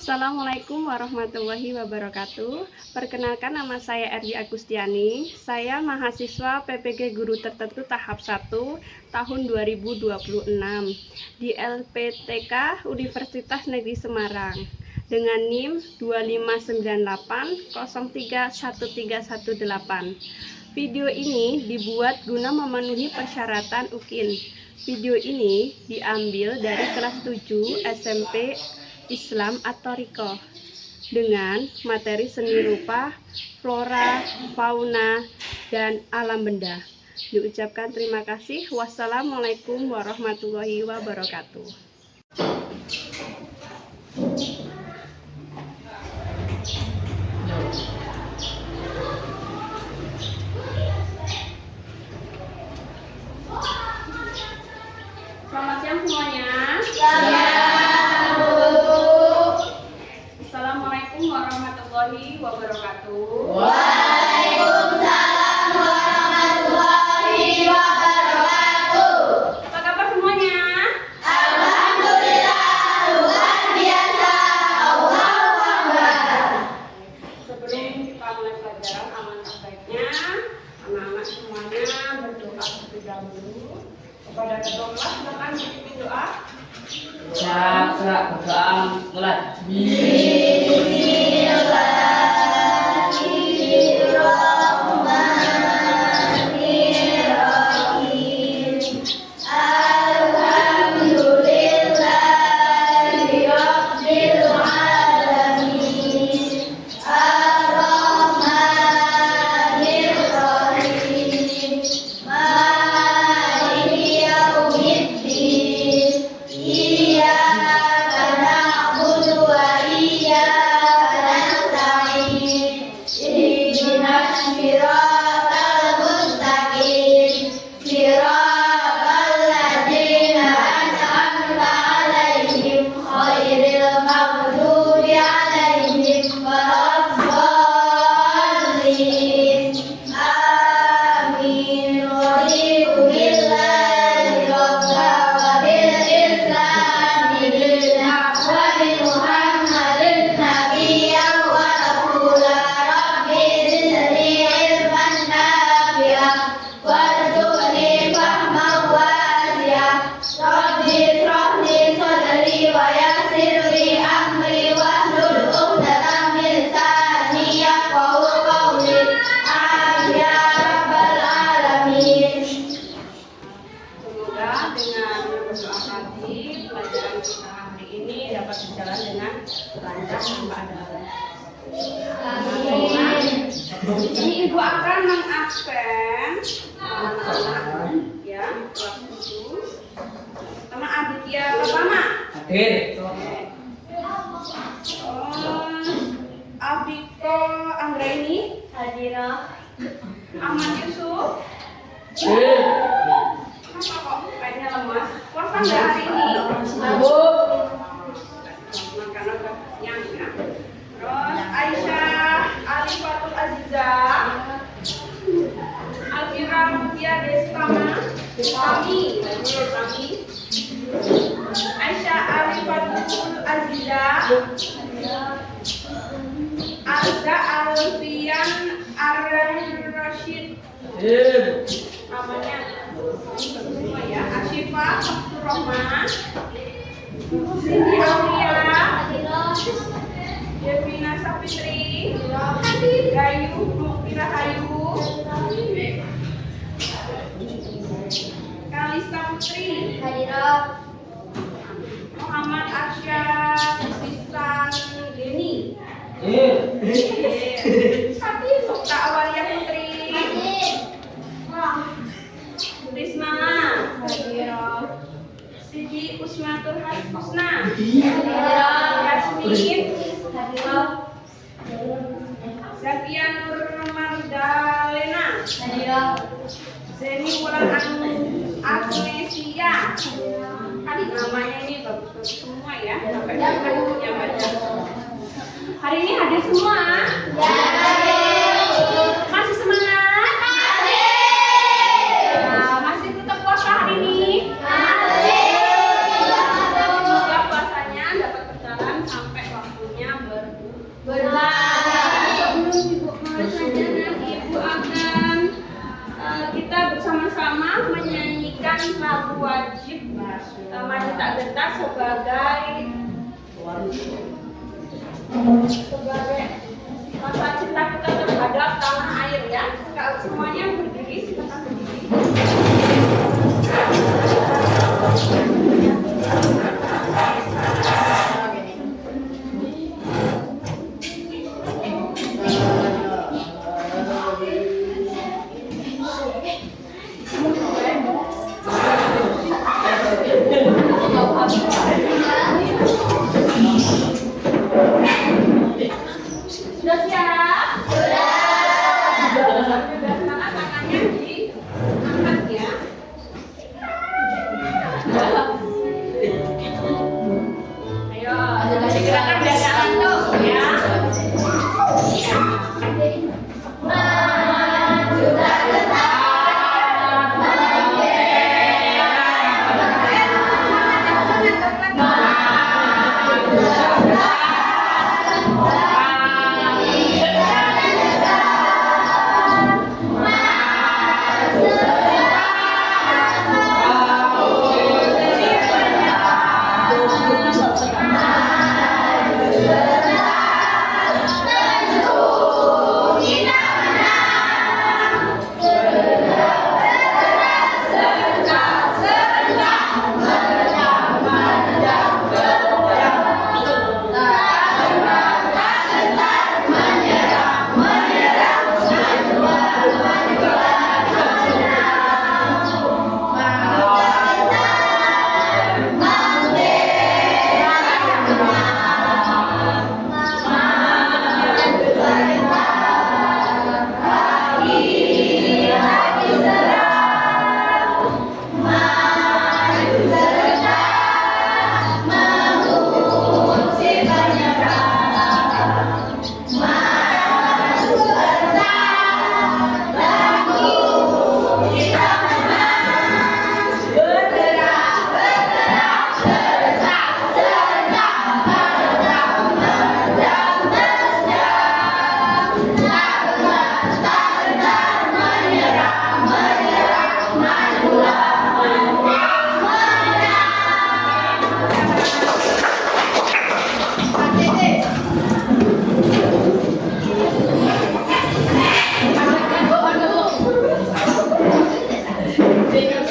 Assalamualaikum warahmatullahi wabarakatuh. Perkenalkan, nama saya Erdi Agustiani. Saya mahasiswa PPG Guru Tertentu tahap 1 tahun 2026 di LPTK Universitas Negeri Semarang dengan NIM 2598031318. Video ini dibuat guna memenuhi persyaratan UKIN. Video ini diambil dari kelas 7 SMP Islam At-Thoriqoh dengan materi seni rupa, flora, fauna, dan alam benda. Diucapkan terima kasih. Wassalamualaikum warahmatullahi wabarakatuh. Selamat siang semuanya. Assalamualaikum warahmatullahi wabarakatuh. Waalaikumsalam warahmatullahi wabarakatuh. Apa kabar semuanya? Alhamdulillah, luar biasa. Allahu Akbar. Sebelum kita mulai pelajaran, alangkah baiknya anak-anak semuanya berdoa terlebih dahulu kepada kedua kelas. Silakan dipimpin doa. Berdoa mulai. Berjalan dengan lancar tanpa ada Ini Ibu akan mengabsen anak-anak ya kelas 7 sama Aditya Pratama. Hadir. Abiko Anggraini. Hadirah. Ahmad Yusuf. Hadir. Kenapa kok kayaknya lemas? Puasa nggak hari ini? Karena kenyang ya. Terus Aisyah Alifatul Aziza, Alfira Mutia Destama, kami, Aisyah Alifatul Aziza, Alza Alfian Aryan Rashid, namanya semua ya. Asyifa Abdul Rahman, Siti Aulia, Devina Sapitri, Gayu Mukmira Hayu, Kalista Putri, Hadirah. Muhammad Arsyad Bisan Deni, Sati Sokta Awalia Putri, Risma, Siti Usmatul Husna, Yasmin, Zafia Nur Mardalena, Zeni Wulan Agnesia. Kan namanya ini bagus semua ya. Sampai punya baca. Hari ini hadir semua? Ya, hadir. Masih semangat? Masih. Masih tetap puasa hari ini? Masih. Semoga puasanya dapat berjalan sampai waktunya wajib maju tak gentar sebagai rasa cinta kita terhadap tanah air ya. Kalau semuanya berdiri, silakan berdiri. Sudah siap? Sudah. Sekarang tangannya diangkat ya. Ayo, gerakan dadakan tuh ya.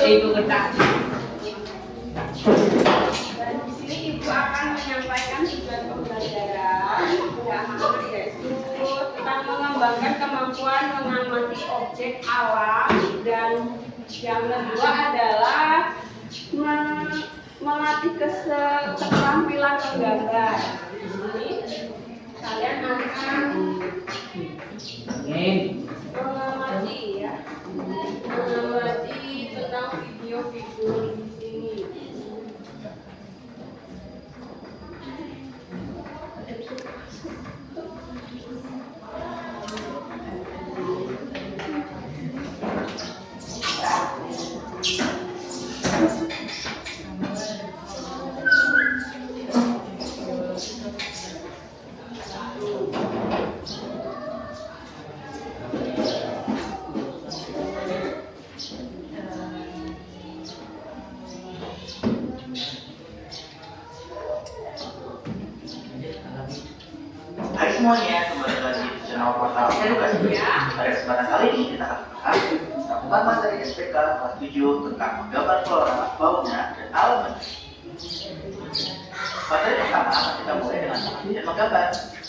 Ibu ketak. Dan di sini Ibu akan menyampaikan tujuan pembelajaran yang yaitu tentang mengembangkan kemampuan mengamati objek alam, dan yang kedua adalah melatih keterampilan menggambar. Di sini kalian akan mengamati ya, mengamati tentang video-video di sini. Hai semuanya, kembali lagi di channel Portal Edukasi. Pada kesempatan kali ini kita akan membahas tentang materi SPK kelas 7 tentang menggambar flora, fauna, dan alam. Materi pertama akan kita mulai dengan pengertian menggambar.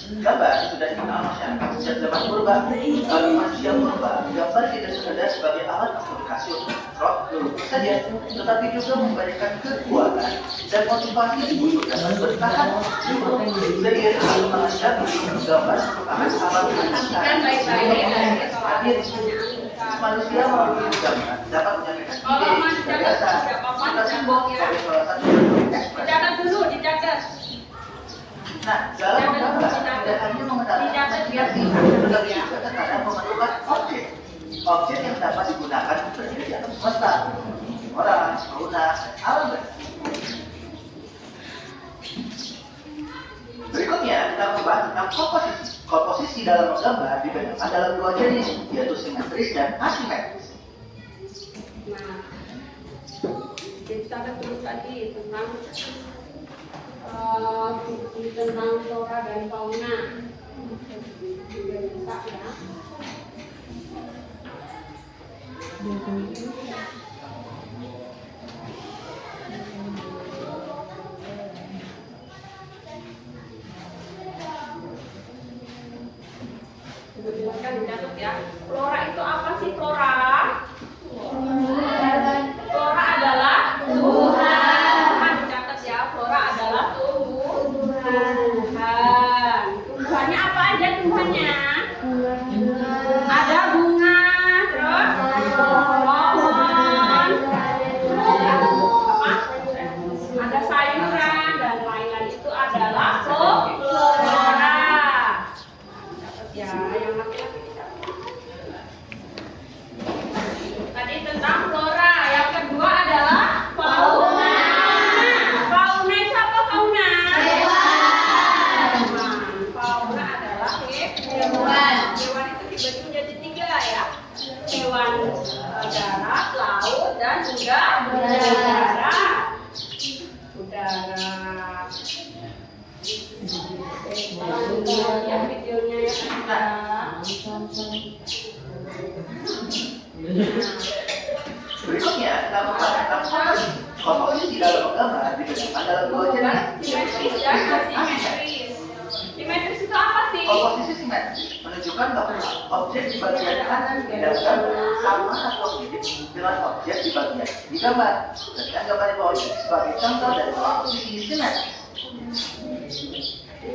Gambar sudah dikenal masyarakat sejak zaman purba. Bagi manusia purba, gambar tidak sekedar sebagai alat komunikasi untuk melukis saja, tetapi juga memberikan kekuatan dan motivasi untuk dapat bertahan. Seiring perkembangan zaman, gambar merupakan alat yang hadir. Manusia melalui gambar dapat menyampaikan ide, gagasan, serta simbol sebagai salah satu bentuk ekspresi. Dicatat dulu, dicatat. Nah, dalam menggambar tidak hanya mengenali asosiasi, tetapi juga terkadang memerlukan objek. Objek yang dapat digunakan berada di alam semesta, orang, fauna, dan alam. Berikutnya kita membahas tentang komposisi. Komposisi dalam menggambar dibedakan dalam dua jenis, yaitu simetris dan asimetris. Nah, jadi dicatat dulu tadi tentang flora dan fauna. Bisa ya. Silakan dicatat ya. Flora itu apa sih flora? Flora adalah tumbuhan. Dicatat ya. Flora adalah tumbuhan. Tumbuhannya apa aja tumbuhannya? Ada bunga, terus pohon, apa? Ada sayuran dan lain-lain itu adalah flora. Ya, yang laki-laki dicatat. Tadi tentang flora. Yang kedua adalah fauna. Fauna itu apa fauna? Fauna adalah hewan. Hewan itu dibagi menjadi 3 ya. Hewan darat, laut, dan juga udara. Lihat videonya ya kita. Berikutnya kita mengatakan komposisi dalam gambar diberikan dalam 2 jenis. Simetris ya, simetris. Simetris itu apa sih? Komposisi simetris menunjukkan bahwa objek di bagian kanan di dalam gambar sama atau mirip dengan objek di bagian di gambar. Jadikan gambar di bawah ini sebagai contoh dari komposisi simetris.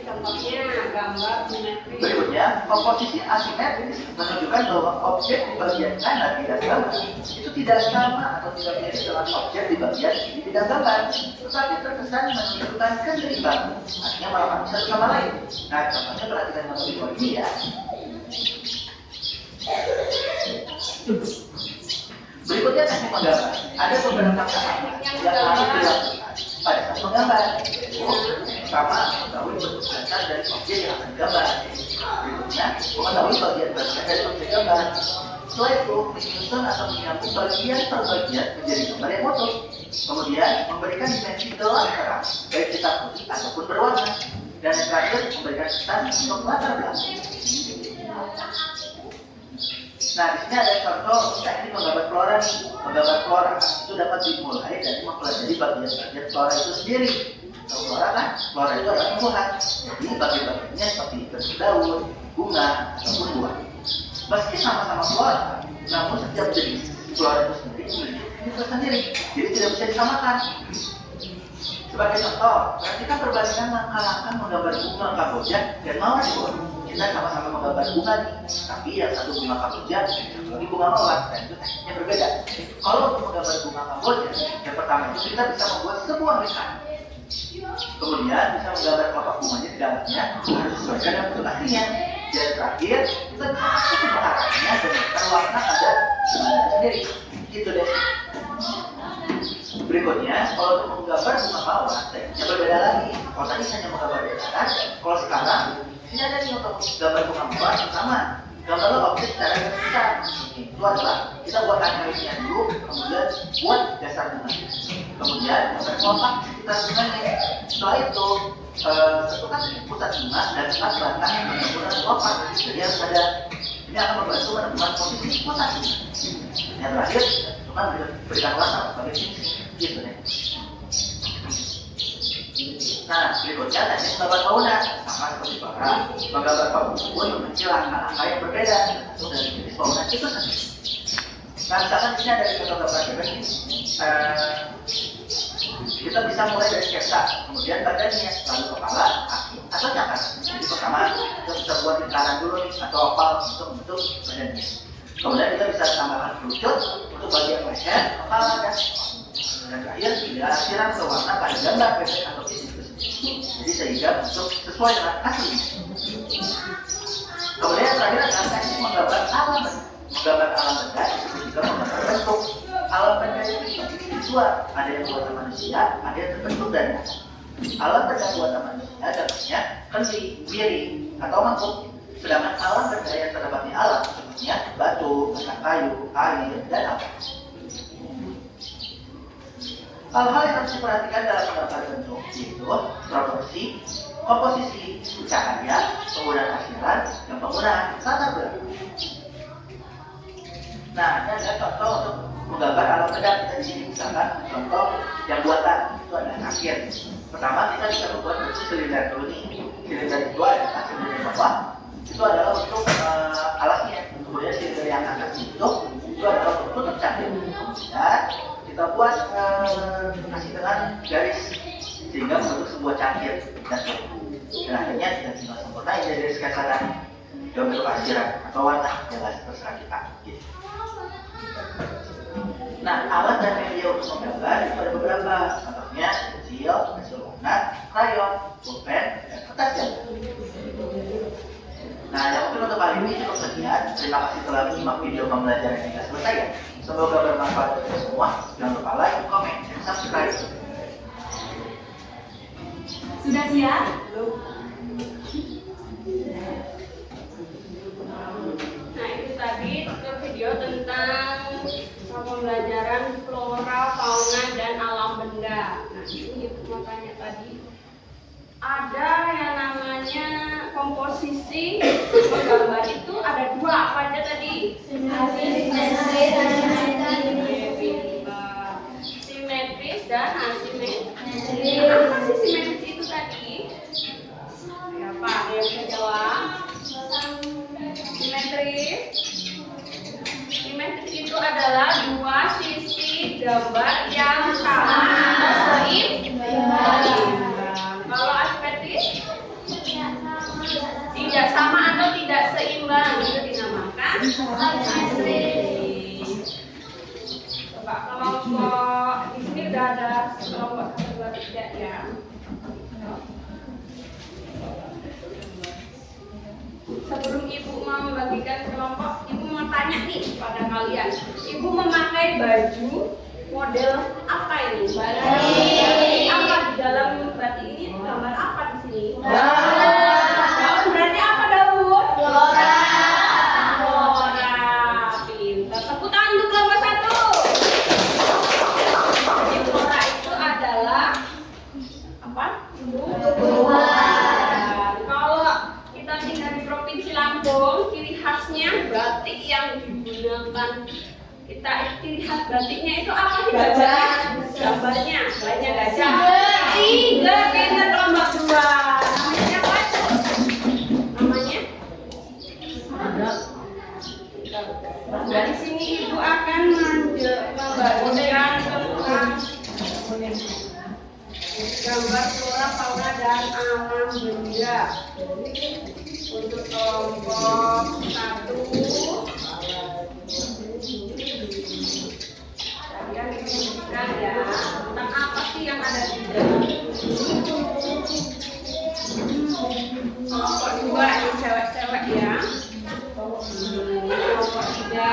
Contohnya gambar simetris. Berikutnya, komposisi asimetris menunjukkan bahwa objek di bagian kanan di dalam gambar itu tidak sama atau tidak mirip dengan objek di bagian kiri di dalam gambar, tetapi terkesan menunjukkan keseimbangan, artinya melengkapi satu sama lain. Nah, contohnya perhatikan gambar di bawah ini ya. Berikutnya teknik menggambar. Ada beberapa tahapan yang harus dilakukan pada saat menggambar. Pertama, mengetahui bentuk dasar dari objek yang akan digambar. Berikutnya, mengetahui bagian-bagian dari objek gambar. Setelah itu, menyusun atau menyambung bagian per bagian menjadi gambar yang utuh. Kemudian, memberikan dimensi gelap terang, baik hitam putih ataupun berwarna. Dan yang terakhir, memberikan kesan untuk latar belakang. Nah, di sini ada contoh teknik menggambar flora nih. Menggambar flora itu dapat dimulai dari mempelajari bagian-bagian flora itu sendiri. Kalau flora kan, flora itu adalah tumbuhan. Jadi bagian-bagiannya seperti bentuk daun, bunga, ataupun buah. Meski sama-sama flora, namun setiap jenis flora itu sendiri memiliki sendiri. Jadi tidak bisa disamakan. Sebagai contoh, perhatikan perbandingan langkah-langkah menggambar bunga kamboja dan mawar di bawah. Kita sama-sama menggambar bunga nih, tapi yang satu bunga kamboja, ini bunga mawar, dan itu tekniknya berbeda. Kalau untuk menggambar bunga kamboja, yang pertama itu kita bisa membuat sebuah lingkaran. Kemudian bisa menggambar kelopak bunganya di dalamnya, harus disesuaikan dengan bentuk aslinya. Dan terakhir, kita bisa masuk ke arahnya dan menentukan warna pada bunganya sendiri. Gitu deh. Berikutnya, kalau untuk menggambar bunga mawar, tekniknya berbeda lagi. Kalau tadi hanya menggambar lingkaran, kalau sekarang ini ada nih untuk gambar bunga mawar sama. Gambarlah objek secara besar. Itu adalah kita buat analisnya dulu, kemudian buat dasar bunganya. Kemudian gambar kelopak sekitar bunganya. Setelah itu tentukan pusat bunga dan pusat batang yang menggunakan kelopak. Jadi harus ada, ini akan membantu menemukan posisi pusat bunga. Yang terakhir, cuma berikan warna sebagai fungsi. Gitu deh. Nah, berikutnya teknik menggambar fauna sama seperti flora. Menggambar fauna pun memiliki langkah-langkah yang berbeda tergantung dari jenis fauna itu sendiri. Nah, misalkan di sini ada contoh gambar ini. Kita bisa mulai dari sketsa, kemudian badannya, lalu kepala, kaki, atau cakar. Jadi pertama kita bisa buat lingkaran dulu nih, atau oval untuk membentuk badannya. Kemudian kita bisa tambahkan kerucut untuk bagian leher, kepala, dan terakhir tidak siram ke warna pada gambar bebek atau fisik. Jadi sehingga untuk sesuai dengan asli. Kemudian yang terakhir adalah teknik menggambar alam benda. Menggambar alam benda itu juga menggambar bentuk. Alam benda itu dua, ada yang buatan manusia, ada yang terbentuk dari alam. Alam benda buatan manusia dapatnya kendi, miring, atau mangkuk. Sedangkan alam benda yang terdapat di alam sepertinya batu, batang kayu, air, dan api. Hal-hal yang harus diperhatikan dalam gambar bentuk yaitu proporsi, komposisi, cahaya, penggunaan hasilan, dan penggunaan tata belakang. Nah, ini adalah contoh untuk menggambar alat berat. Kita di sini misalkan contoh yang buatan itu ada cangkir. Pertama kita bisa membuat bentuk silinder dulu nih. Silinder itu adalah silinder bawah. Itu adalah untuk alatnya. Kemudian silinder yang atas itu adalah untuk tutup cangkir. Kemudian kita buat kasih dengan garis sehingga membentuk sebuah cangkir dan akhirnya kita tinggal sempurnain dari sketsa tadi dalam bentuk arsiran atau warna jelas terserah kita. Gitu. Nah, alat dan media untuk menggambar itu ada beberapa, contohnya pensil, pensil warna, krayon, pulpen, dan kertas jam. Nah, yang mungkin untuk kali ini cukup sekian. Terima kasih telah menyimak video pembelajaran hingga selesai ya. Semoga bermanfaat untuk kita semua. Jangan lupa like, comment, dan subscribe. Sudah siap? Nah, itu tadi tutur video tentang pembelajaran flora, fauna, dan alam benda. Nah, ini Ibu mau tanya tadi, ada yang namanya komposisi menggambar itu ada dua, apa aja tadi? Simetris dan asimetris. Apa sih simetris itu tadi? Siapa yang bisa jawab? Simetris itu adalah dua sisi gambar yang sama atau seimbang. Kalau asimetris tidak sama atau tidak seimbang itu dinamakan asimetris. Coba kelompok di sini udah ada kelompok 1, 2, 3 ya. Sebelum Ibu mau membagikan kelompok, Ibu mau tanya nih pada kalian. Ibu memakai baju model apa ini? Apa di dalam batik ini gambar apa di sini? Daun. Berarti apa daun? Flora. Pintar. Tepuk tangan untuk kelompok 1. Jadi flora itu adalah apa? Kita tinggal di Provinsi Lampung, ciri khasnya batik yang digunakan. Ciri khas batiknya itu apa sih? Gambarnya, lainnya gajah. Tiga, pintar kelompok 2. Namanya apa? Namanya? Dari sini Ibu akan membagikan tentang gambar flora, fauna, dan alam benda. Untuk kelompok 1, kalian diskusikan ya tentang apa sih yang ada di dalam. Kelompok 2 ini cewek-cewek ya. Kelompok 3,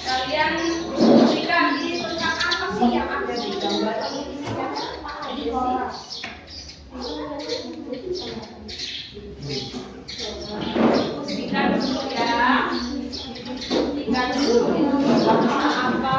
kalian diskusikan ini tentang apa sih yang ada di gambar ini. Buktikan dulu ya. Buktikan dulu itu gambarnya apa.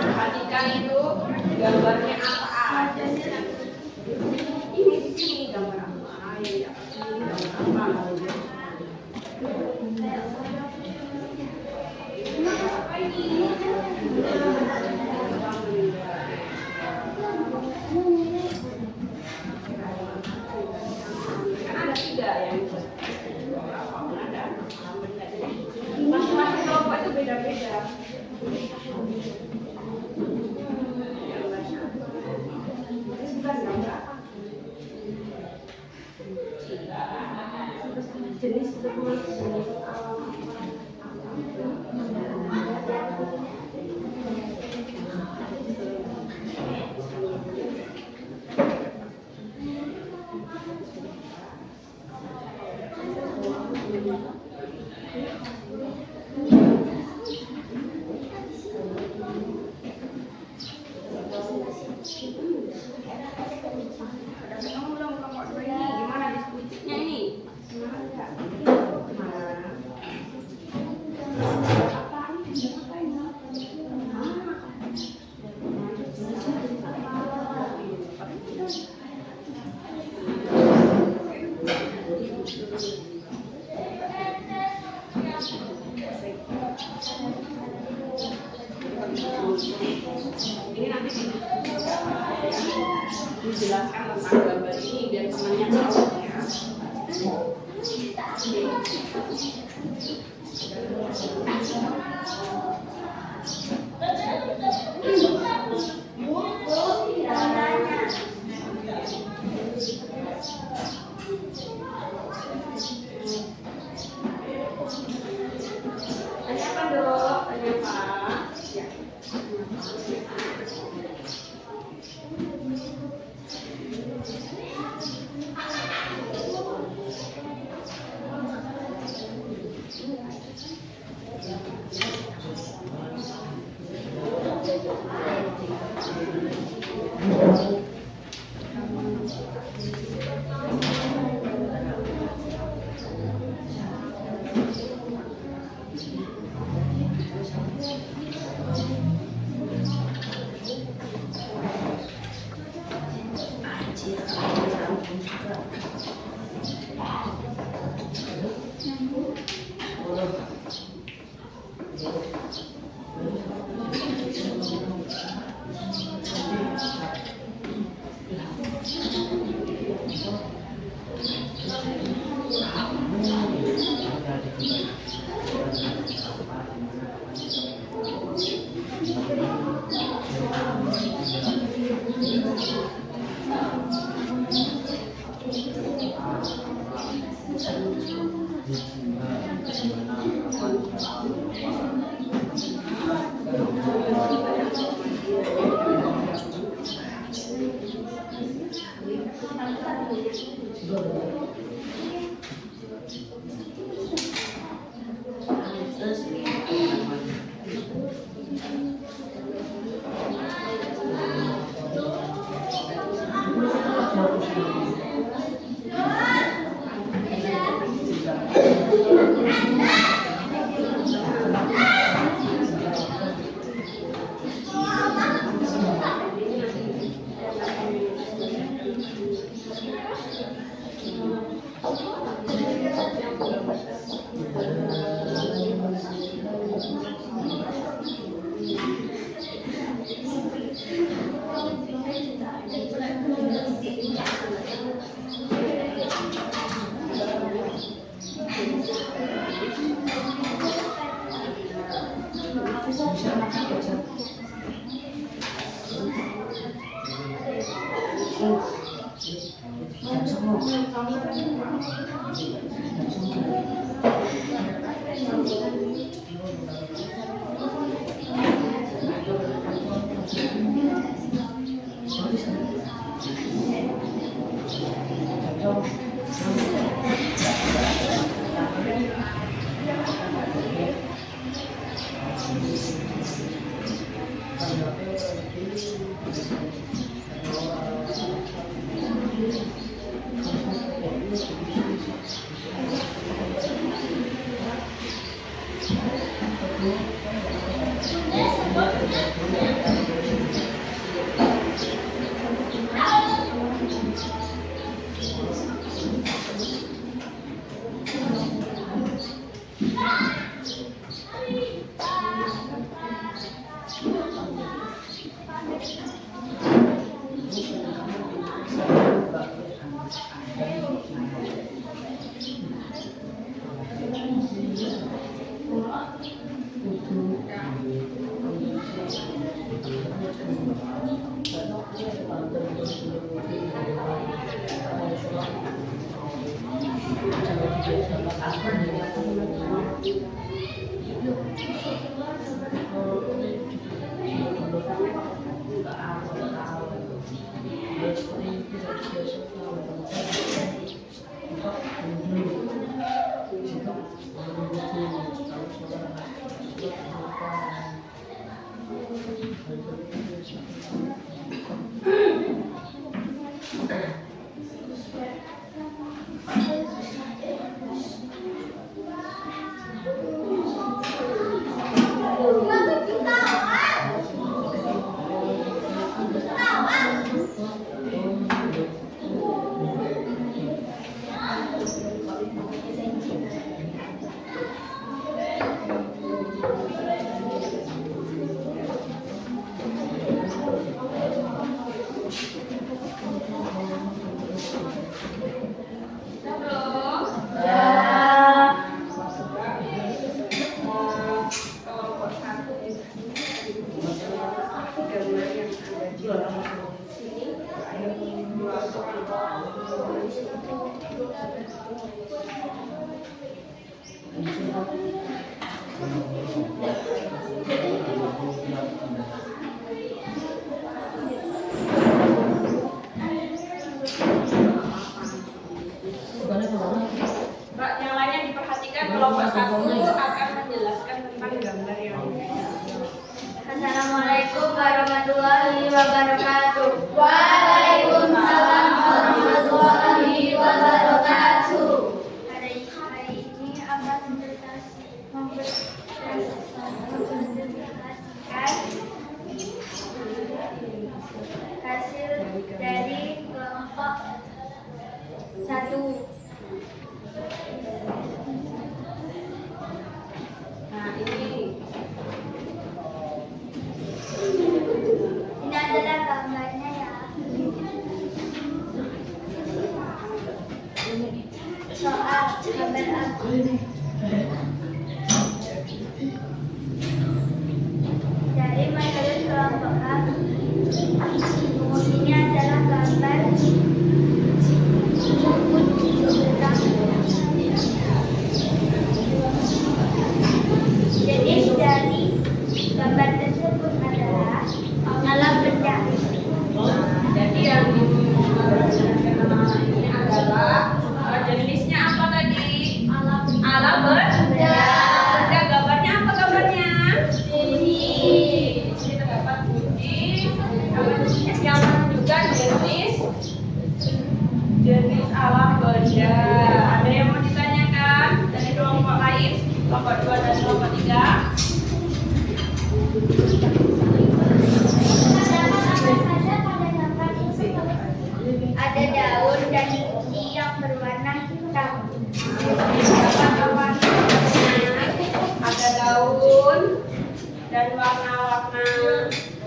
Perhatikan itu gambarnya apa aja sih? Ini di sini gambar apa? Ini gambar apa? Gimana diskusinya ini? Ini nanti dijelaskan tentang gambar ini biar temannya tahu ya. Tanya apa dok? Tanya apa? Ya. Mbak, yang lainnya diperhatikan, kelompok 1 akan menjelaskan tentang gambar yang ini. Assalamualaikum warahmatullahi wabarakatuh. Waalaikumsalam warahmatullahi wabarakatuh. Hari ini akan mempresentasikan hasil dari kelompok 1. Nah, ini adalah gambarnya ya. Soal gambar aku. Dari menurut kelompok kami, ini adalah gambar rumput hijau. Jenis dari gambar tersebut adalah alam benda. jadi yang ini adalah jenisnya apa tadi? Alam benda. Gambarnya apa gambarnya? Ini terdapat putih. Yang menunjukkan jenis alam benda. Ada yang mau ditanyakan dari kelompok lain? Kelompok 2 dan kelompok 3. Ada daun dan biji yang berwarna hitam. Ada daun dan warna-warna,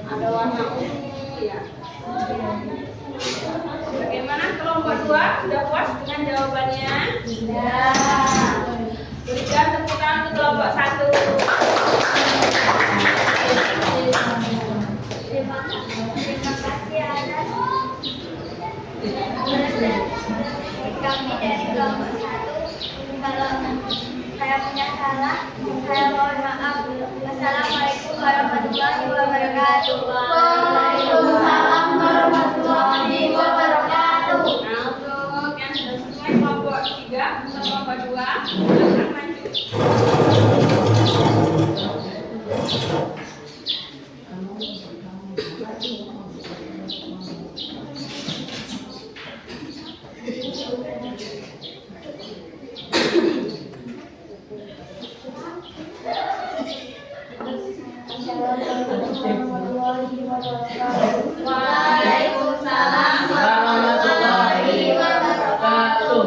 ada warna ungu ya. Bagaimana kelompok 2? Sudah puas dengan jawabannya? Sudah. Berikan tepuk tangan untuk kelompok 1. Terima kasih atas kami dari kelompok 1. Kalau saya punya salah, saya mohon maaf. Wassalamualaikum warahmatullahi wabarakatuh. Waalaikumsalam warahmatullahi wabarakatuh. Nah, untuk yang sudah selesai kelompok 3, kelompok 2, silakan maju. Waalaikumsalam warahmatullahi wabarakatuh.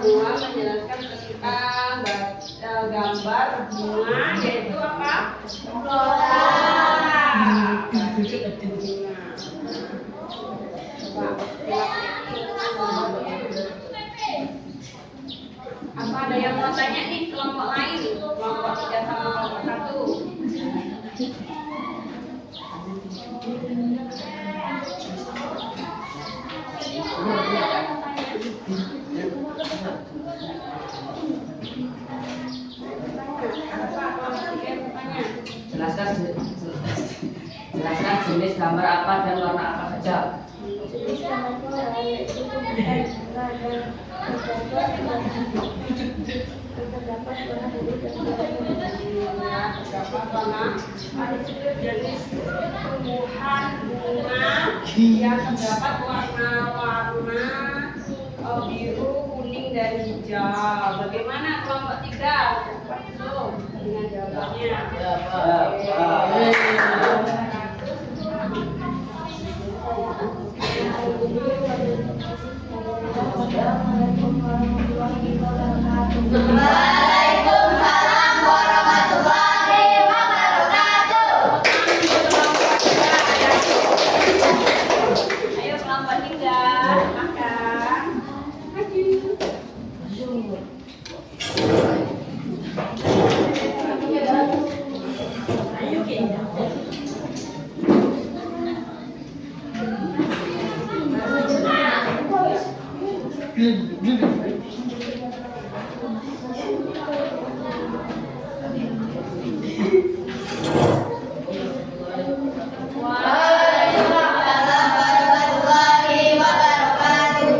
semua menjelaskan tentang gambar bunga, yaitu apa? Flora. Apa ada yang mau tanya nih kelompok lain? Kelompok 3 sama kelompok 1. Jelaskan jenis gambar apa dan warna apa saja. Jenis gambar flora yaitu tumbuhan bunga dan terdapat warna biru dan Terdapat warna ada jenis tumbuhan bunga yang terdapat warna-warna biru, kuning, dan hijau. Bagaimana kelompok 3? Belum dengan jawabannya. Assalamualaikum warahmatullahi wabarakatuh. Waalaikumsalam warahmatullahi wabarakatuh. Ayo kelompok 3 makan. Waalaikumsalam warahmatullahi wabarakatuh.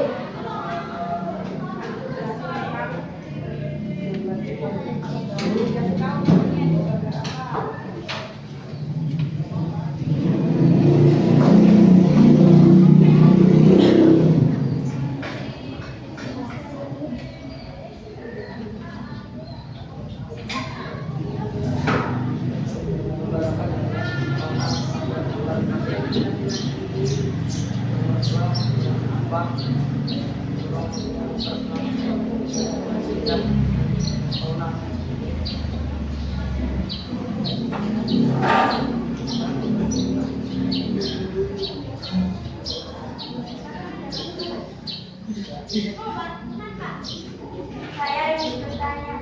Saya ingin bertanya.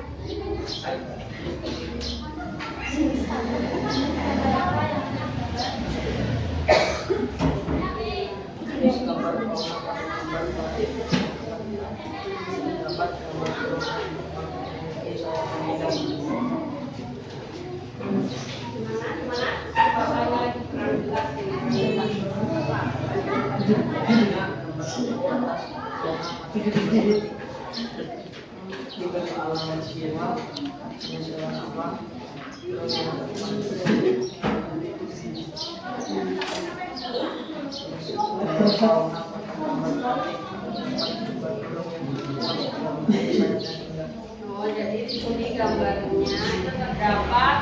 Oh, jadi di sini gambarnya itu terdapat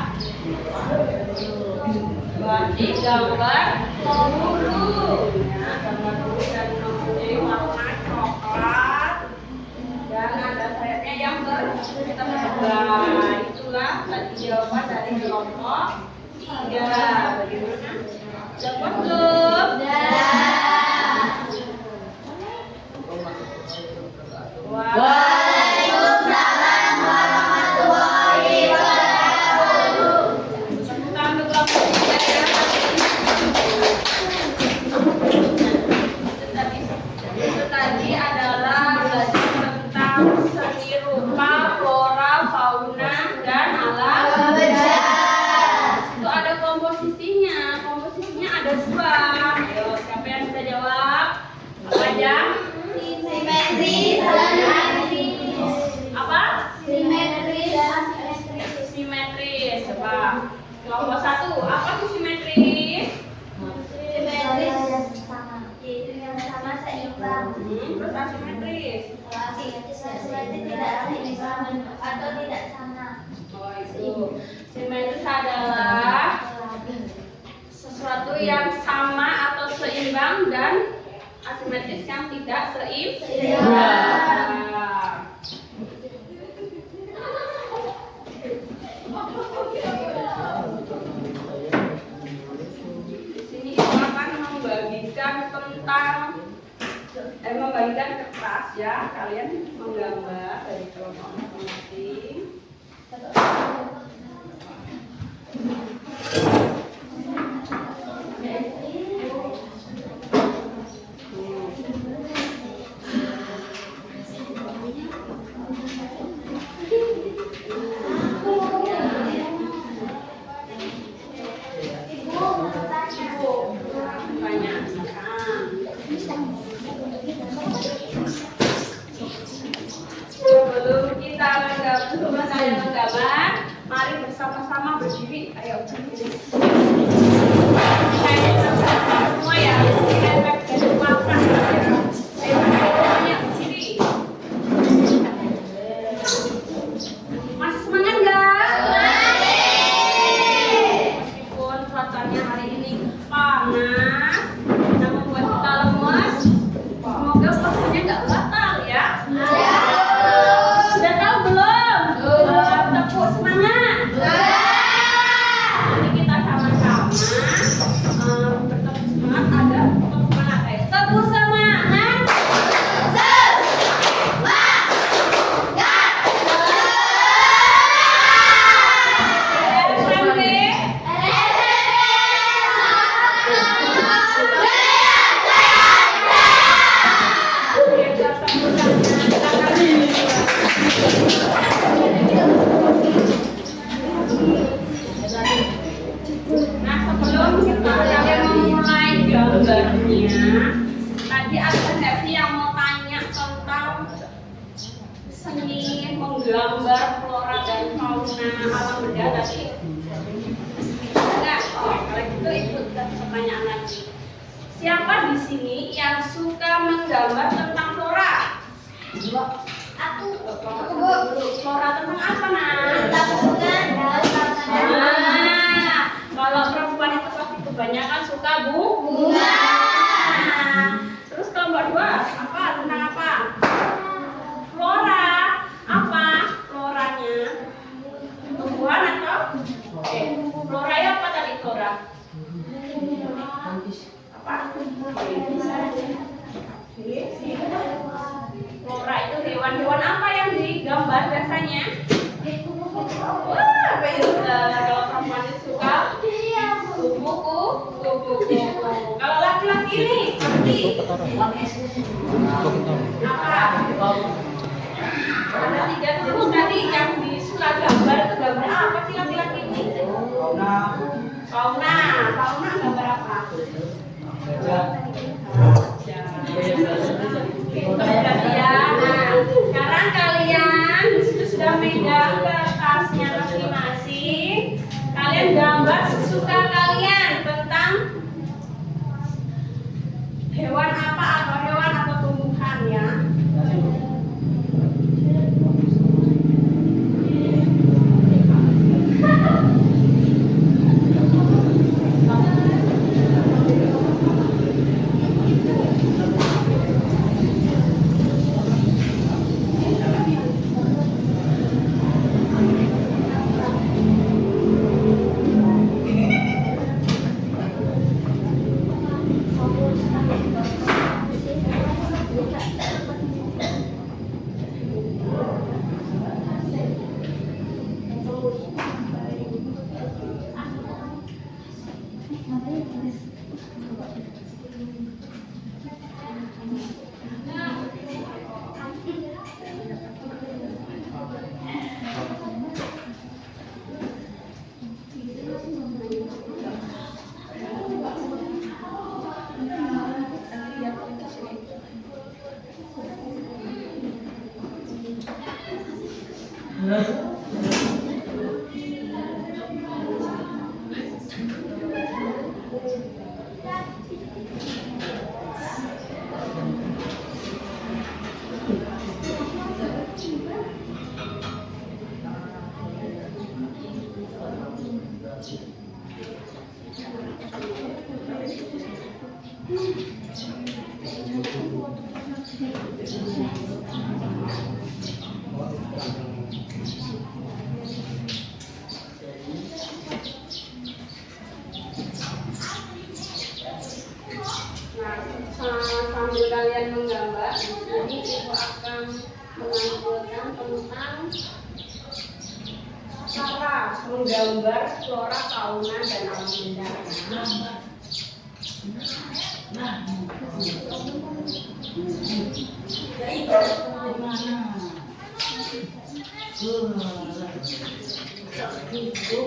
berarti gambar peluru, ya, gambar peluru dan mempunyai warna coklat dan ada sayapnya yang bertebaran. Itulah tadi jawaban dari kelompok 3. Bagaimana? Jawab belum? Waalaikumsalam warahmatullahi wabarakatuh. Itu tadi adalah belajar tentang seni rupa, flora, fauna, dan alam. Itu ada komposisinya. Komposisinya ada 2. Ayo, siapa yang bisa jawab? Apa aja? Simetris. Apa? Simetris. Simetris. Coba. Kelompok 1. Apa sih simetris? Simetris. Yaitu yang sama seimbang. Terus asimetris. Berarti tidak seimbang atau tidak sama. Oh, itu. Simetris adalah sesuatu yang sama atau seimbang dan asimetris yang tidak seimbang. membagikan kertas ya, kalian menggambar dari kelompok masing-masing. Sebelum kita menggambar, mari bersama-sama berdiri. Ayo berdiri. Semua ya, kita makan. Ayo semuanya berdiri. Masih semangat nggak? Meskipun cuacanya hari ini panas, dan membuat kita lemas, semoga puasanya nggak batal ya. Sudah tahu belum? Tepuk semangat. Jadi kita sama-sama bertepuk semangat. Ada tepuk semangat. Tepuk semangat. Nah, sebelum kita memulai gambarnya, tadi ada Happy yang mau tanya tentang seni menggambar flora dan fauna alam benda tadi. Enggak? Oh, kalau gitu ikut pertanyaan lagi. Siapa di sini yang suka menggambar tentang flora? Aku. Flora tentang apa, Nak? Tabungan. Nah, kalau perempuan itu pasti kebanyakan suka bunga. Terus kelompok dua apa? Tentang apa? Flora. Apa floranya? Tumbuhan atau? Flora ya apa tadi flora? Apa? Flora itu hewan-hewan apa yang digambar biasanya? Wah, kalau perempuan itu suka kupu-kupu. Kalau laki-laki ini apa? Ada 3 jenis tadi yang disuka gambar itu gambar apa sih laki-laki ini? Fauna gambar apa? Sekarang kalian sudah megang kertasnya masing-masing. Kalian gambar sesuka kalian tentang hewan apa atau hewan atau tumbuhan ya. Nah, sambil kalian menggambar, di sini ibu akan menampilkan tentang cara menggambar flora, fauna, dan alam benda. Belajar tentang menggambar, bagaimana cara menggambarnya. Pertama memakai apa itu?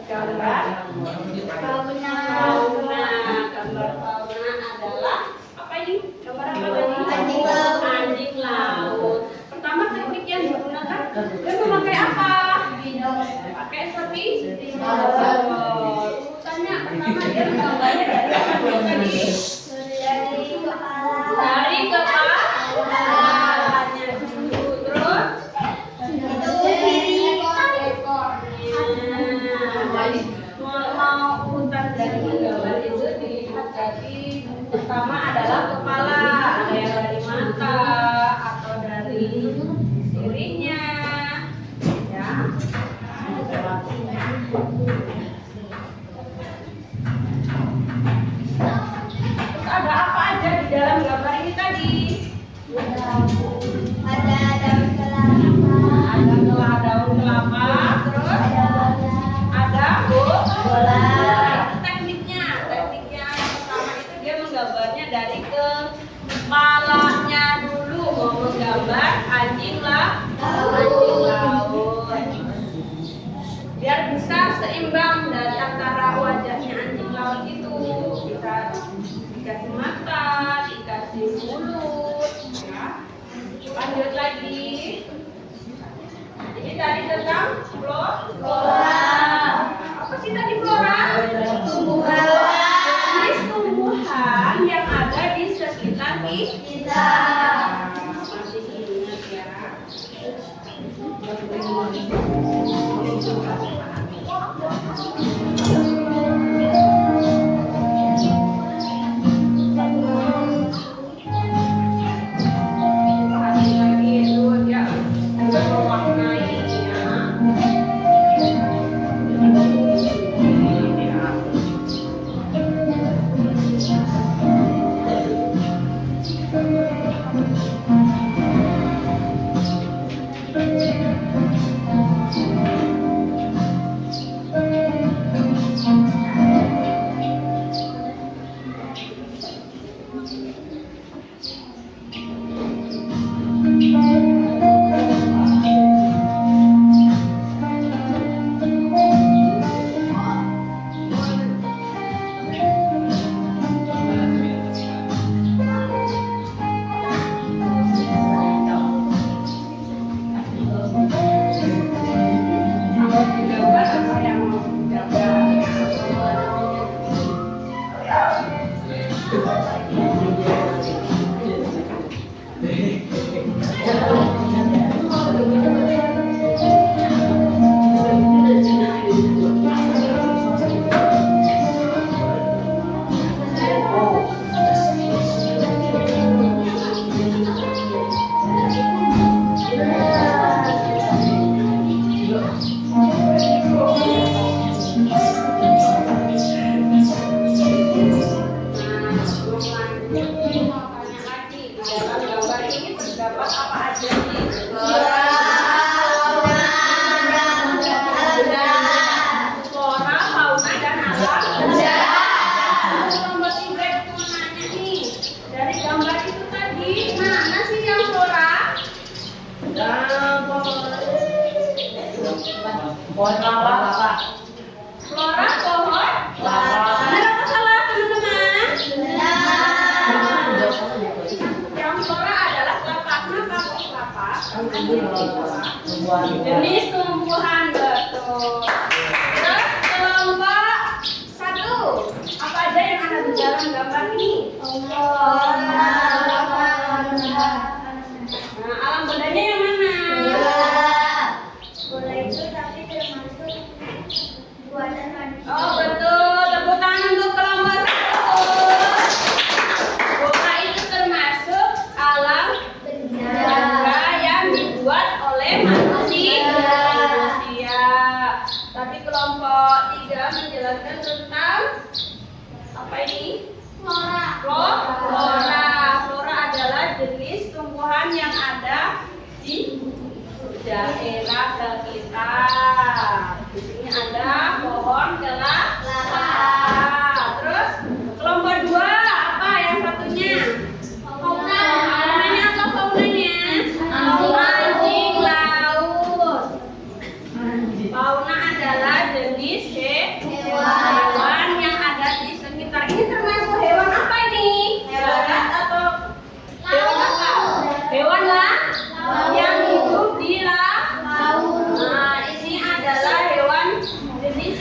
gambar fauna. Gambar fauna adalah apa ini? Gambar apa tadi? Anjing laut. Anjing laut. Pertama teknik yang digunakan dia memakai apa? Pakai sapi. Urutannya pertama dia menggambarnya dari apa dulu tadi? Dari kepala. Kepalanya dulu, terus jadi mau urutan dari gambar itu dilihat dari pertama adalah kepala. Ada daun kelapa. Daun kelapa. Terus ada Bola. Itu tekniknya yang pertama itu dia menggambarnya dari kepalanya dulu, mau menggambar anjing laut. Biar bisa seimbang dari antara wajahnya anjing laut itu, bisa dikasih mata, dikasih mulut, ya. Lanjut lagi. Ini tadi tentang flora. Apa sih tadi flora? Jenis tumbuhan yang ada di sekitar kita. Masih ingat ya. Lagi itu dia mewarnainya. Pohon kelapa. Flora pohon kelapa. Benar apa salah teman-teman? Yang flora adalah kelapa. Kenapa kok kelapa? Jenis tumbuhan, betul. Terus kelompok 1. Apa aja yang ada di dalam gambar ini? Nah, alam bendanya yang mana? Bola itu tapi termasuk buatan manusia. Oh betul, tepuk tangan untuk kelompok 1. Bola itu termasuk alam benda yang dibuat oleh manusia. Tapi kelompok 3 menjelaskan tentang apa ini? Flora. Flora adalah jenis tumbuhan yang ada di daerah sekitar. Di sini ada pohon kelapa. Terus kelompok 2 apa yang satunya? Faunanya apa faunanya? Anjing laut. Fauna adalah jenis hewan yang ada di sekitar. Ini termasuk hewan apa ini? Hewan darat atau hewan apa? Hewan yang hidup di laut. Nah, ini adalah hewan jenis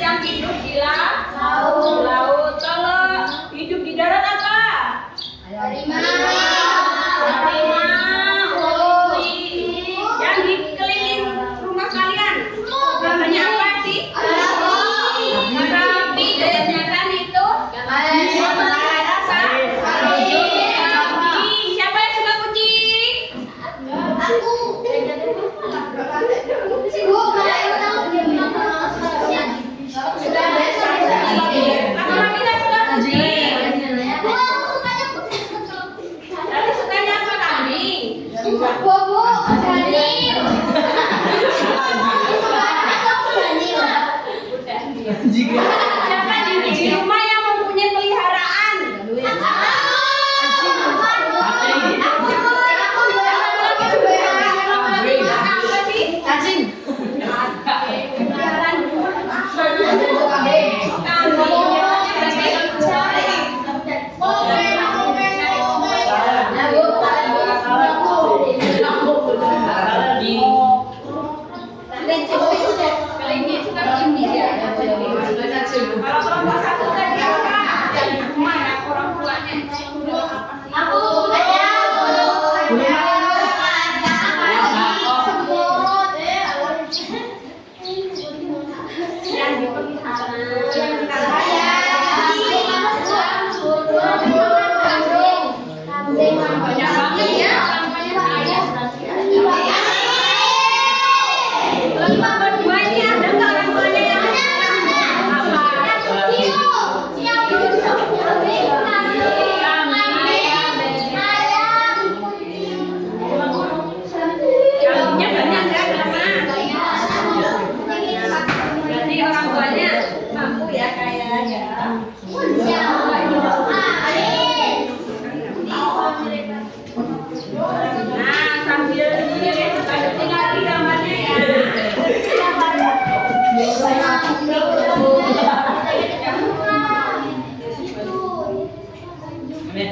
Guru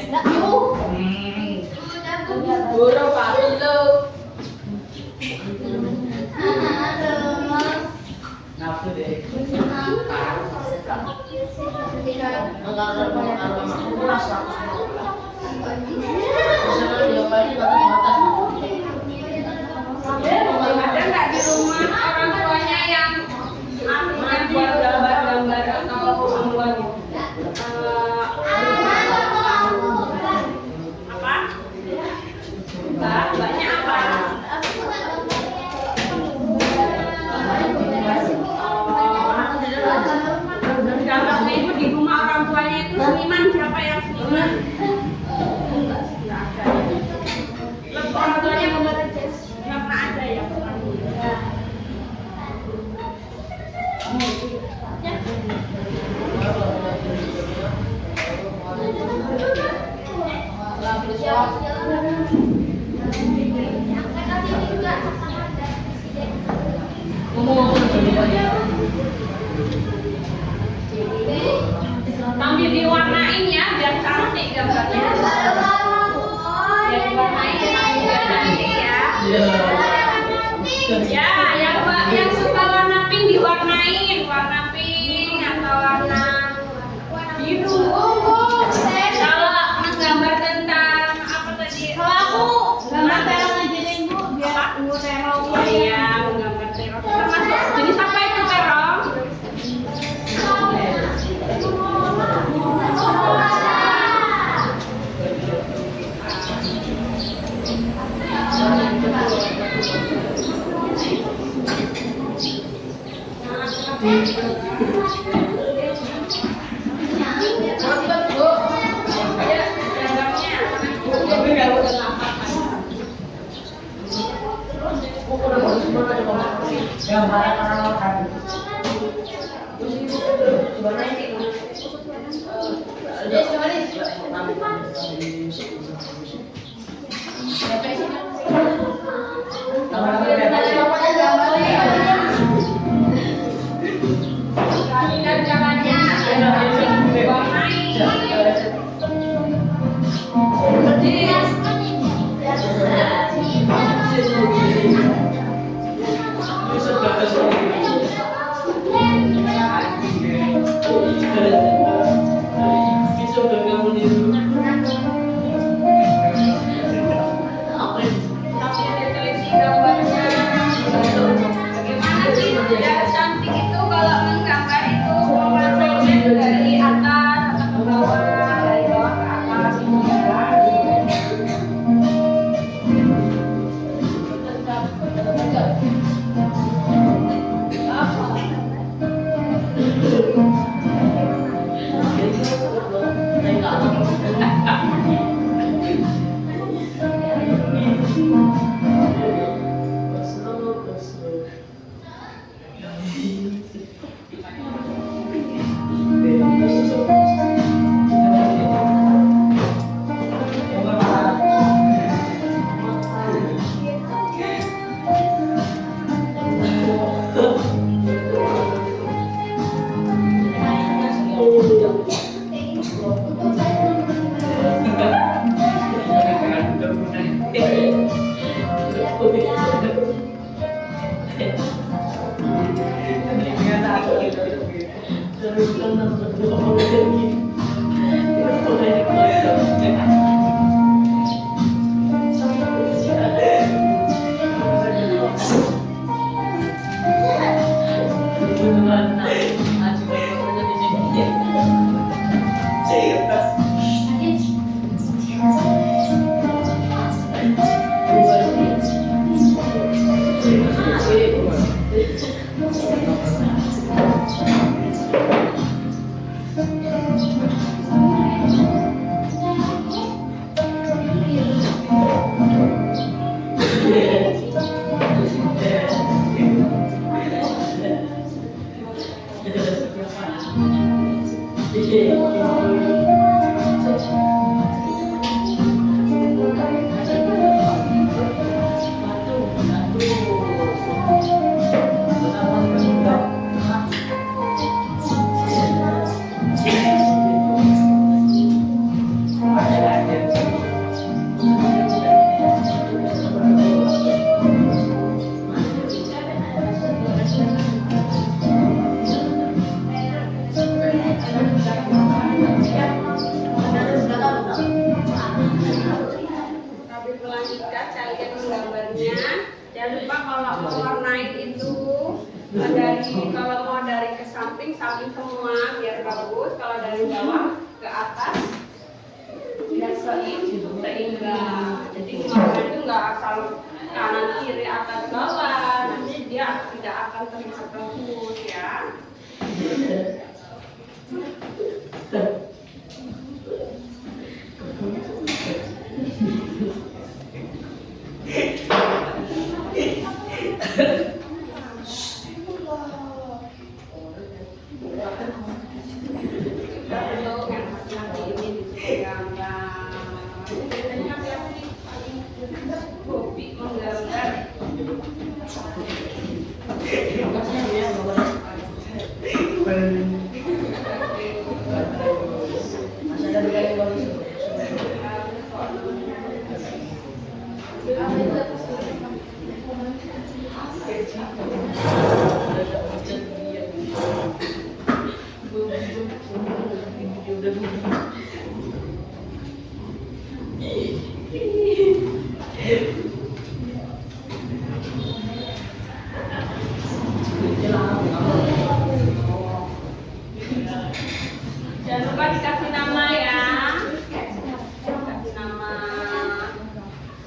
Pak Lulu. Nafsu deh. Ada nggak di rumah orang tuanya yang buat gambar-gambar atau membuat apa? Mbaknya apa? Kalau ibu di rumah orang tuanya itu seniman, siapa yang seniman? Nggak ada. Lebih orang tuanya nggak ada ya. Sambil diwarnain ya biar cantik gambarnya. Biar diwarnain biar cantik ya. Ya, yang suka warna pink diwarnain, warna pink atau warna biru. Kalau menggambar tentang apa tadi? Kalau aku gambar terong aja deh Bu, biar aku terong. Iya, menggambar terong. Termasuk jenis apa itu terong? Gambaran orang tadi. Thank you. Jangan lupa kalau mau warnain itu kalau mau dari ke samping semua biar bagus. Kalau dari bawah ke atas biasain sehingga jadi warna itu nggak asal kanan kiri atas bawah, nanti dia tidak akan terlihat bagus ya. Hobi menggambar. Jangan lupa dikasih nama ya. Kasih nama.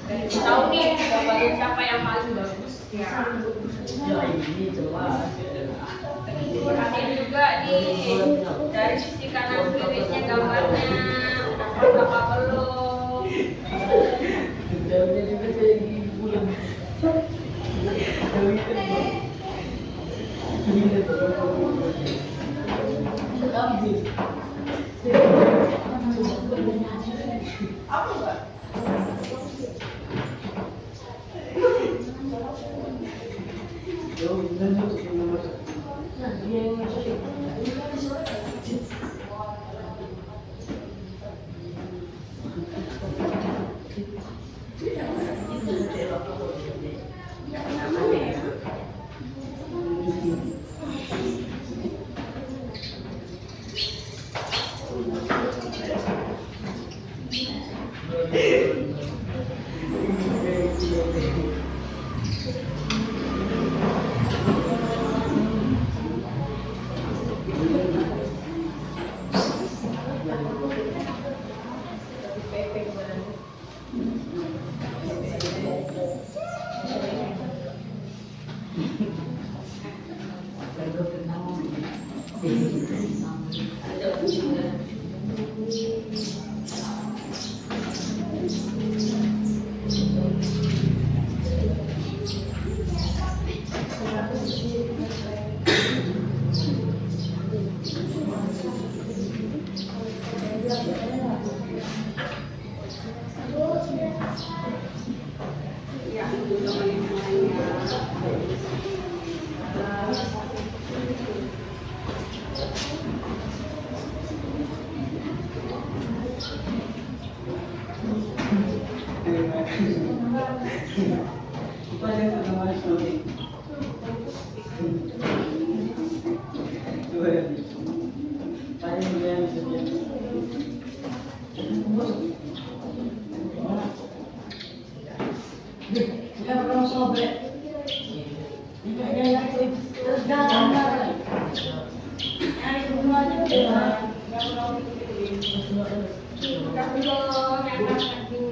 Dan tahu nih gambar siapa yang paling bagus ya. Perhatian juga nih dari sisi kanan kirinya gambarnya udah lengkap apa belum?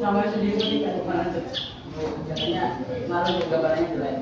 Sama sendiri kan bukan itu. Jangannya malu gambarnya jelek.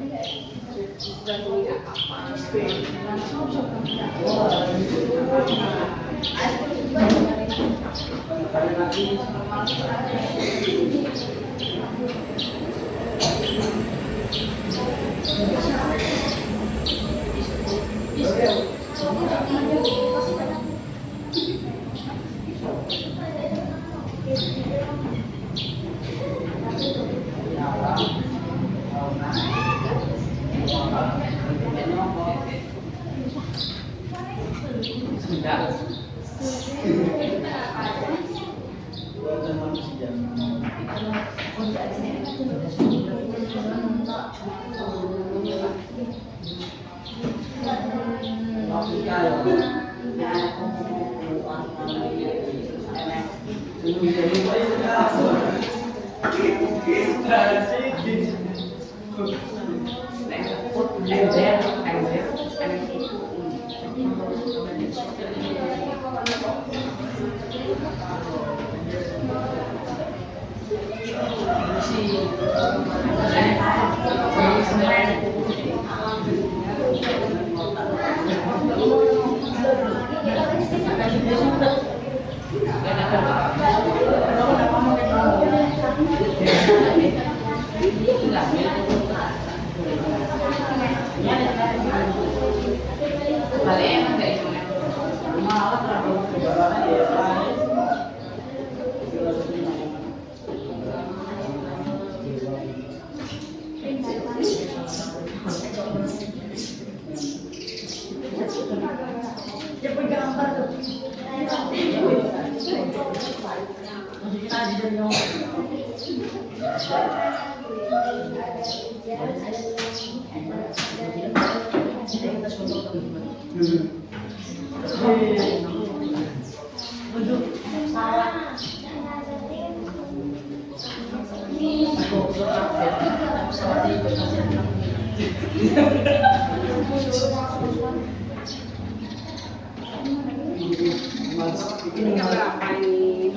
Ini berapa ini?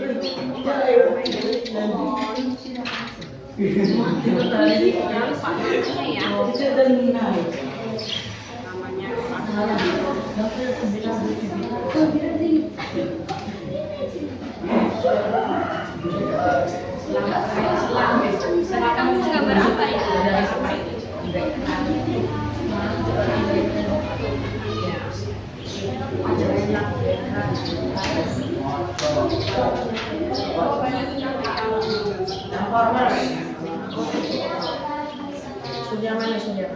Kamu gambar apa ya? Sudah mana sudah?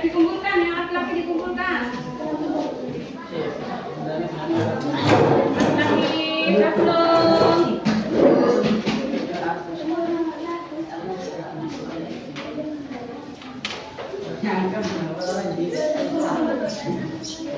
Dikumpulkan, yang laki-laki dikumpulkan. Laki-laki, belum. Yang laki-laki. Yang laki-laki cepat.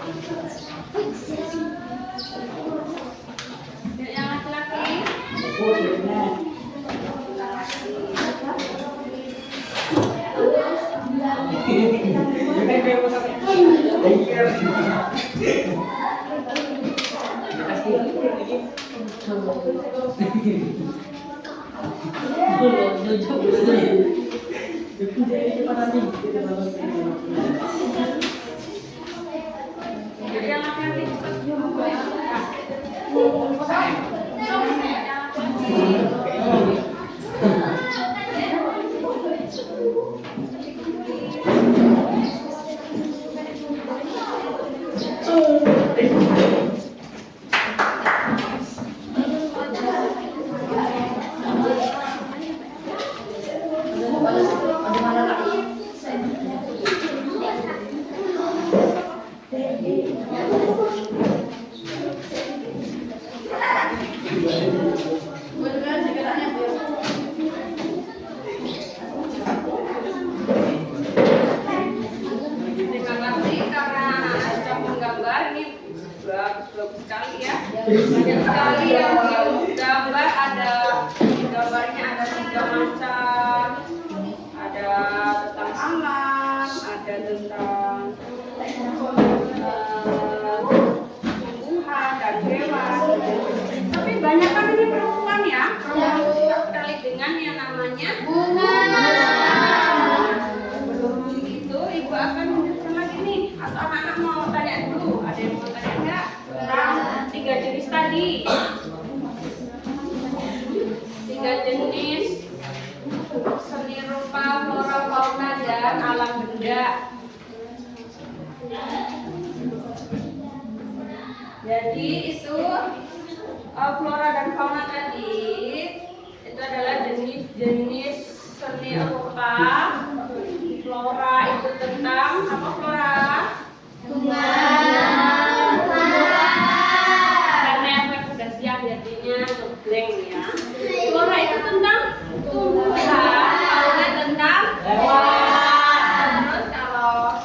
Bagus sekali ya. Banyak sekali yang gambar, ada gambarnya ada 3 macam. Ada tentang alam, ada tentang tumbuhan dan hewan. Tapi banyak kan ini perempuan ya. Perempuan suka sekali dengan yang namanya bunga. Sebelum itu ibu akan menunjukkan lagi nih, atau anak-anak mau tanya dulu. Ada yang mau tanya enggak? Tentang 3 jenis tadi. 3 jenis seni rupa, flora, fauna, dan alam benda. Jadi itu flora dan fauna tadi itu adalah jenis-jenis seni rupa. Flora itu tentang apa flora? Karena yang sudah siap jadinya ngebleng ya. Flora itu tentang tumbuhan, fauna tentang hewan. Terus kalau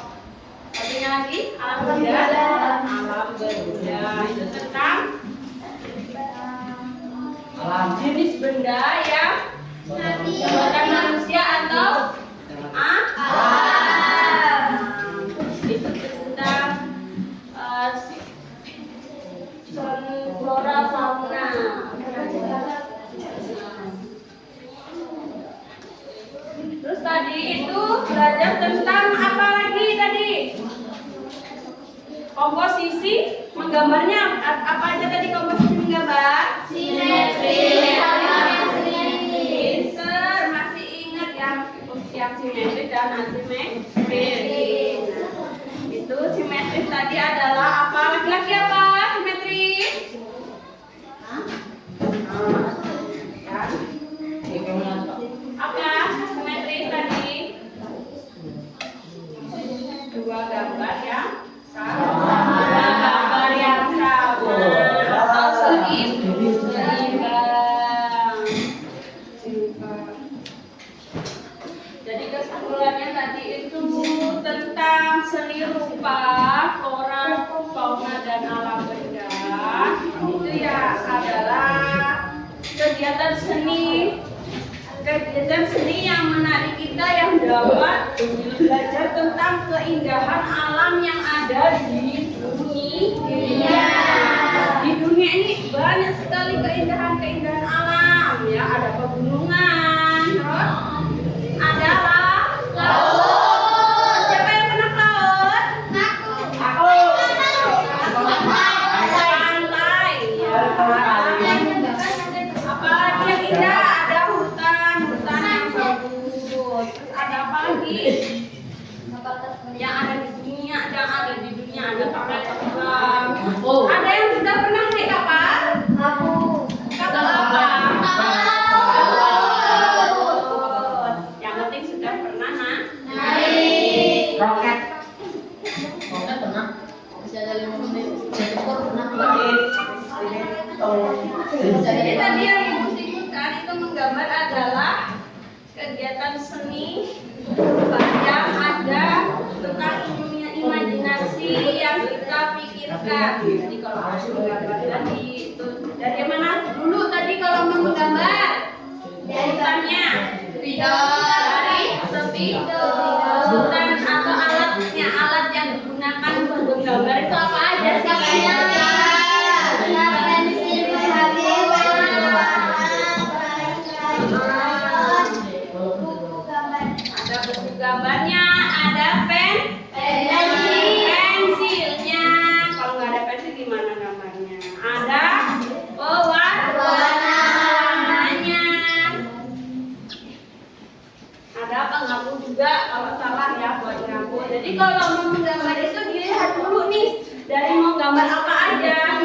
tadinya lagi alam benda itu tentang jenis benda yang buatan manusia atau alam. Itu tentang belajar tentang apa lagi tadi? Komposisi, menggambarnya apa aja tadi komposisi menggambar? Pinter, masih ingat ya yang simetris dan asimetris. Itu simetris tadi adalah apa? Laki-laki apa? Simetris? Apa simetris tadi? Dua gambar yang sama. Dua gambar yang sama atau seimbang. Jadi kesimpulannya tadi itu tentang seni rupa, flora, fauna dan alam benda. Itu ya adalah kegiatan seni yang menarik kita yang dapat belajar tentang keindahan alam yang ada di dunia. Di dunia ini banyak sekali keindahan alam ya, ada pegunungan, terus ada laut. Siapa yang pernah ke laut? Aku. Pantai ya. Apalagi yang indah? Ada hutan yang bagus. Ada apa lagi? Yang ada di dunia, ada kapal terbang. Ada yang sudah pernah naik kapal? Kapal apa? Yang penting sudah pernah naik. Roket pernah. Masih ada 5 menit. Pernah. Jadi tadi yang Ibu sebutkan itu menggambar adalah kegiatan seni yang ada tentang imajinasi yang kita pikirkan. Jadi kalau ada menggambar tadi itu dari mana dulu tadi kalau mau menggambar? Urutannya dari urutan atau alat yang digunakan untuk menggambar itu apa aja sih? Ada buku gambarnya, ada pensilnya. Kalau nggak ada pensil gimana gambarnya? Ada pewarnanya. Ada penghapus juga kalau salah ya buat ngapus. Jadi kalau mau menggambar itu dilihat dulu nih dari mau gambar apa aja.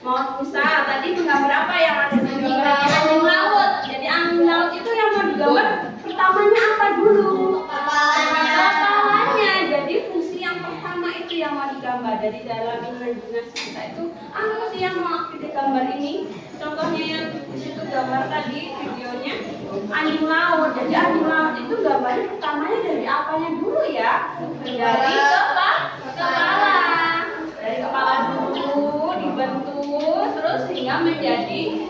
Mau misal tadi menggambar apa yang ada di angin laut. Jadi angin laut itu yang mau digambar pertamanya apa dulu? Kepalanya. Jadi fungsi yang pertama itu yang mau digambar. Jadi dalam imajinasi kita itu apa sih yang mau digambar ini? Contohnya yang di situ gambar tadi videonya angin laut. Jadi angin laut itu gambarnya pertamanya dari apanya dulu ya? Dari kepala. Dari kepala dulu dibentuk terus hingga menjadi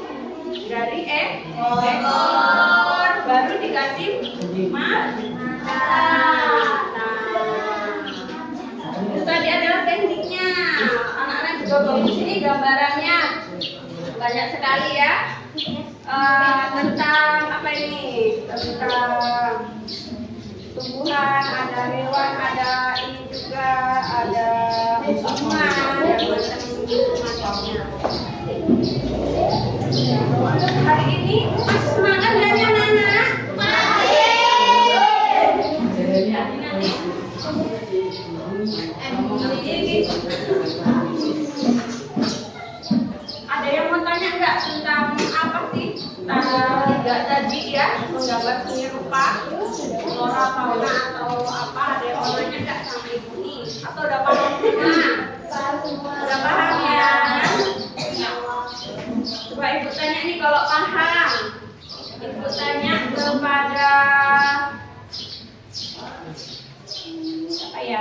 dari ekor, baru dikasih mata. Itu tadi adalah tekniknya. Anak-anak juga bagus ini gambarannya banyak sekali ya. Tentang apa ini? Tentang tumbuhan, ada hewan, ada ini juga, ada hubungan dan macam-macamnya. Hari ini masih semangat nggak anak-anak? Ada yang mau tanya nggak tentang apa sih? Tiga tadi ya, menggambar seni rupa, flora, fauna atau apa? Ada yang mau tanya nggak sama ibu nih? Atau udah paham semua? Udah paham ya? Coba ibu tanya nih kalau paham. Ibu tanya kepada apa ya?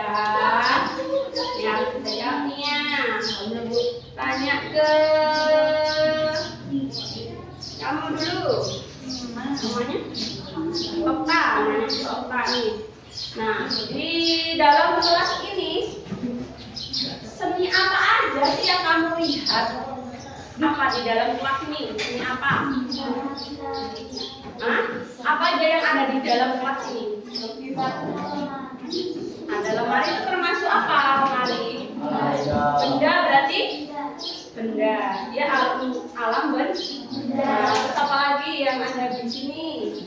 Yang jawabnya. Tanya ke kamu dulu. Namanya? Okta, namanya Okta nih. Nah, di dalam kelas ini seni apa aja sih yang kamu lihat? Apa di dalam kelas ini? Seni apa? Hah? Apa aja yang ada di dalam kelas ini? Ada lemari itu termasuk apa lemari? Benda berarti? Benda. Dia alam benda. Terus apa lagi yang ada di sini?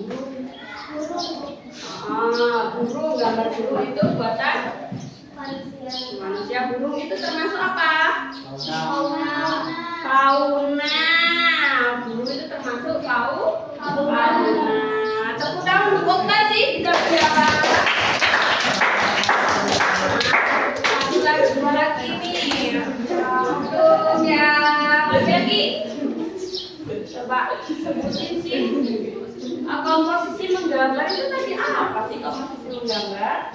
Burung, gambar burung itu buatan manusia. Burung itu termasuk apa? Fauna. Burung itu termasuk fauna. Tepuk tangan untuk Okta sih, tidak berapa. Dua lagi nih. Untuk yang lagi. Coba sebutin sih. Komposisi menggambar itu tadi apa sih komposisi menggambar?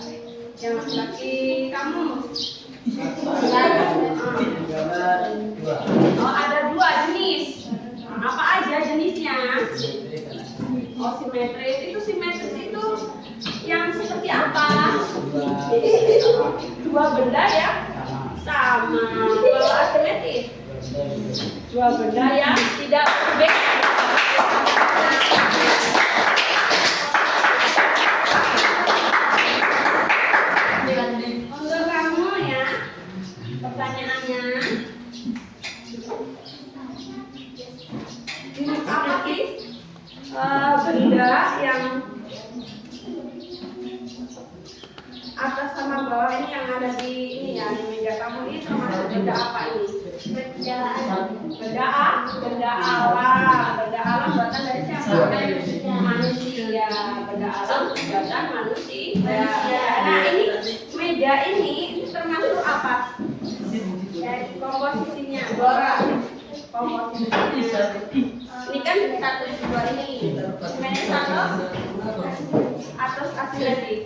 Yang laki kamu. Oh, ada dua jenis. Apa aja jenisnya? Oh, simetris. Itu simetris itu yang seperti apa? Dua benda yang sama. Kalau asimetris, dua benda yang tidak berbeda. Untuk kamu ya, pertanyaannya, apa sih benda yang atas sama bawah ini yang ada di ini ya, di meja kamu ini termasuk benda apa ini? Benda alam. Benda alam buatan dari siapa? Manusia. Benda alam buatan manusia. Nah, ini meja ini termasuk apa? Komposisinya. Komposisinya. Ini kan satu dua ini. Sebenarnya satu atas asimetris.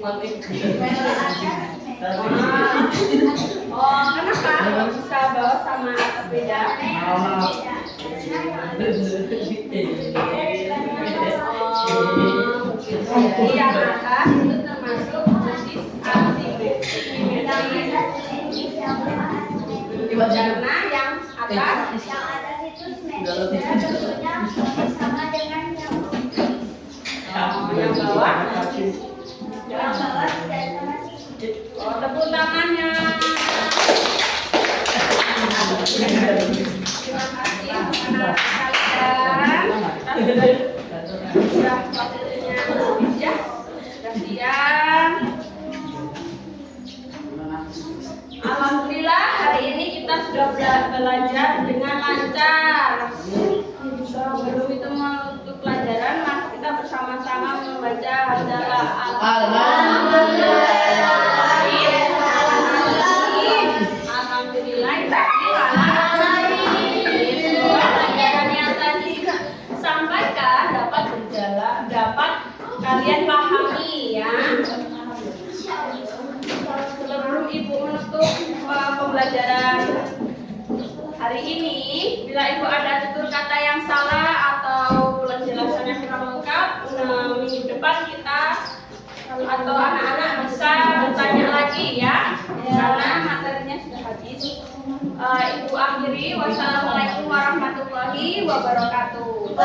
Oh, kenapa bisa bawah sama atas beda? Jadi yang atas itu termasuk posisi asimetris. Karena yang atas itu bentuknya sama dengan yang yang bawah. tidak sama sih. Oh, tepuk tangannya. Terima kasih anak kalian. Sudah waktunya ya. Sudah siang. Alhamdulillah hari ini kita sudah belajar dengan lancar. Sebelum itu menutup pelajaran, mari kita bersama-sama membaca adalah Alhamdulillah. Pelajaran yang tadi sampaikan dapat berjalan, dapat kalian pahami ya. Sebelum ibu menutup pembelajaran hari ini, bila ibu ada tutur kata yang salah atau penjelasan yang kurang lengkap, minggu depan kita atau anak-anak bisa bertanya lagi ya, karena materinya sudah habis. Ibu akhiri, wassalamualaikum warahmatullahi wabarakatuh.